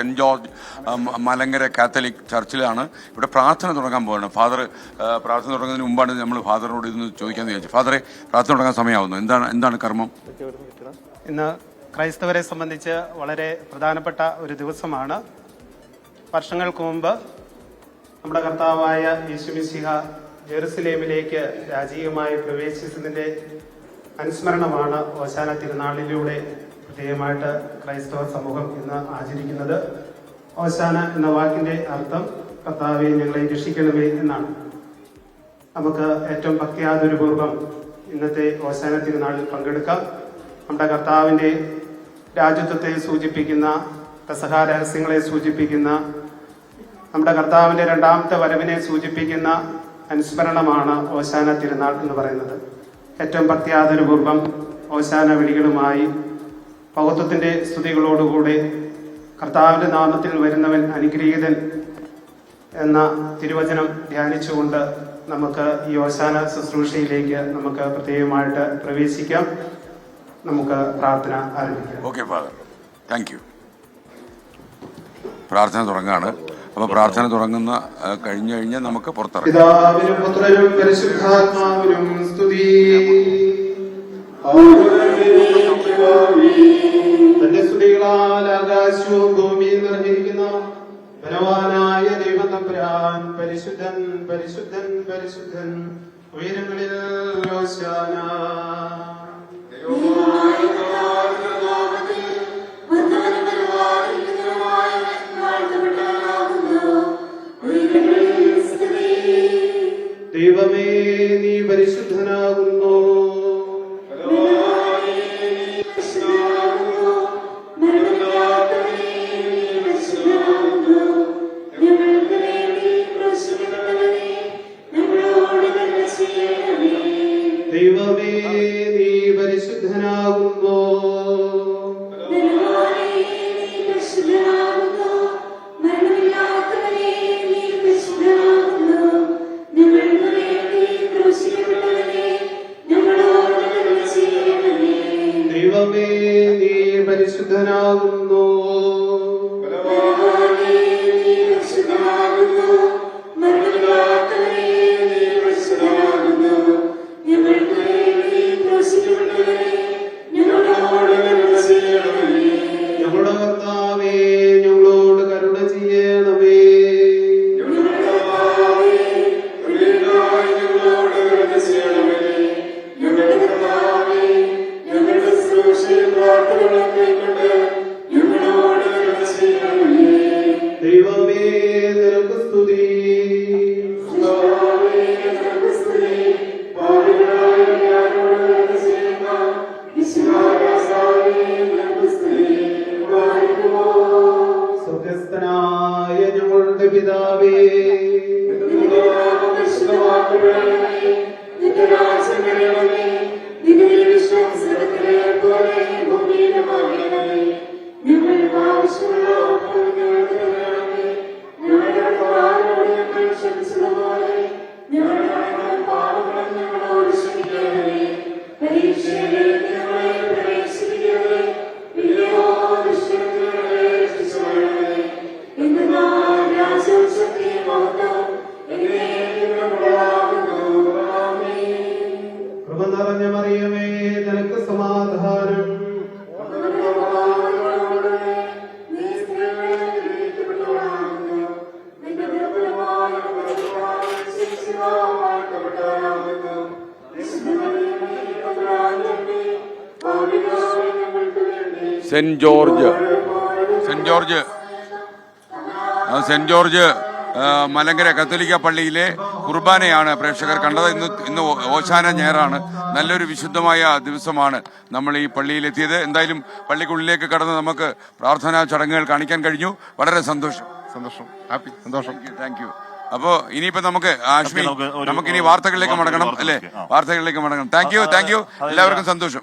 Saint George Malankara Catholic ചർച്ചിലാണ്. ഇവിടെ പ്രാർത്ഥന തുടങ്ങാൻ പോവാണ്. ഫാദർ പ്രാർത്ഥന തുടങ്ങുന്നതിന് മുമ്പാണ് നമ്മൾ ഫാദറിനോട് ഇതൊന്ന് ചോദിക്കാമെന്ന് വിചാരിച്ചു. ഫാദറെ, പ്രാർത്ഥന തുടങ്ങാൻ സമയമാവുന്നു. എന്താണ് കർമ്മം? ഇന്ന് ക്രൈസ്തവരെ സംബന്ധിച്ച് വളരെ പ്രധാനപ്പെട്ട ഒരു ദിവസമാണ്. വർഷങ്ങൾക്ക് മുമ്പ് നമ്മുടെ കർത്താവായ യേശുമിശിഹ ജെറുസലേമിലേക്ക് രാജീവമായി പ്രവേശിച്ചതിൻ്റെ അനുസ്മരണമാണ് ഓശാന തിരുനാളിലൂടെ പ്രത്യേകമായിട്ട് ക്രൈസ്തവ സമൂഹം ഇന്ന് ആചരിക്കുന്നത്. ഓശാന എന്ന വാക്കിന്റെ അർത്ഥം കർത്താവെ ഞങ്ങളെ രക്ഷിക്കണമേ എന്നാണ്. നമുക്ക് ഏറ്റവും ഭക്തിയാദരപൂർവ്വം ഇന്നത്തെ ഓശാന തിരുനാളിൽ പങ്കെടുക്കാം. നമ്മുടെ കർത്താവിന്റെ രാജ്യത്വത്തെ സൂചിപ്പിക്കുന്ന, പെസഹ രഹസ്യങ്ങളെ സൂചിപ്പിക്കുന്ന, നമ്മുടെ കർത്താവിന്റെ രണ്ടാമത്തെ വരവിനെ സൂചിപ്പിക്കുന്ന അനുസ്മരണമാണ് ഓശാന തിരുനാൾ എന്ന് പറയുന്നത്. ഏറ്റവും ഭക്തിയാദരപൂർവ്വം ഓശാന വിളികളുമായി പൗത്വത്തിന്റെ സ്തുതികളോടുകൂടെ കർത്താവിന്റെ നാമത്തിൽ വരുന്നവൻ അനുഗ്രഹീതൻ എന്ന തിരുവചനം ധ്യാനിച്ചുകൊണ്ട് നമുക്ക് ഈ ഓശാന ശുശ്രൂഷയിലേക്ക് നമുക്ക് പ്രത്യേകമായിട്ട് പ്രവേശിക്കാം. നമുക്ക് പ്രാർത്ഥന ആരംഭിക്കാം. Okay father, thank you. പ്രാർത്ഥന തുടങ്ങാണ്. അപ്പൊ പ്രാർത്ഥന തുടങ്ങുന്ന കഴിഞ്ഞാൽ നമുക്ക് പുറത്തിറങ്ങാം. പിതാവിനും പുത്രനും പരിശുദ്ധാത്മാവിനും സ്തുതി. തന്റെ സ്തുതികളാൽ ആകാശവും ഭൂമിയും നിറഞ്ഞിരിക്കുന്ന ബലവാനായ ദൈവം തമ്പുരാൻ പരിശുദ്ധൻ പരിശുദ്ധൻ പരിശുദ്ധൻ. ഉയരങ്ങളിൽ ഹോശാന. ദൈവമേ, നീ പരിശുദ്ധനാകുന്നു. ദൈവമേ, നീ പരിശുദ്ധനാകുന്നു. ദൈവമേ, നീ പരിശുദ്ധനാകുന്നു. ഞങ്ങളുടെ കർത്താവേ, ഞങ്ങളോട് കരുണ ചെയ്യണമേ. ദൈവമേ, നിനക്ക് സ്തുതി. സ്വർഗ്ഗസ്ഥനായ ഞങ്ങളുടെ പിതാവേ, കൃപ നിറഞ്ഞ മറിയമേ, നിനക്ക് സമാധാനം. സെന്റ് ജോർജ് മലങ്കര കത്തോലിക്ക പള്ളിയിലെ കുർബാനയാണ് പ്രേക്ഷകർ കണ്ടത്. ഇന്ന് ഓശാന ഞായറാണ്. നല്ലൊരു വിശുദ്ധമായ ദിവസമാണ് നമ്മൾ ഈ പള്ളിയിലെത്തിയത്. എന്തായാലും പള്ളിക്കുള്ളിലേക്ക് കടന്ന് നമുക്ക് പ്രാർത്ഥനാ ചടങ്ങുകൾ കാണിക്കാൻ കഴിഞ്ഞു. വളരെ സന്തോഷം. ഹാപ്പി, സന്തോഷം. Thank you. അപ്പോൾ ഇനിയിപ്പോൾ നമുക്ക് ആശ്മി, നമുക്കിനി വാർത്തകളിലേക്ക് മടങ്ങണം അല്ലേ? വാർത്തകളിലേക്ക് മടങ്ങണം. Thank you. എല്ലാവർക്കും സന്തോഷം.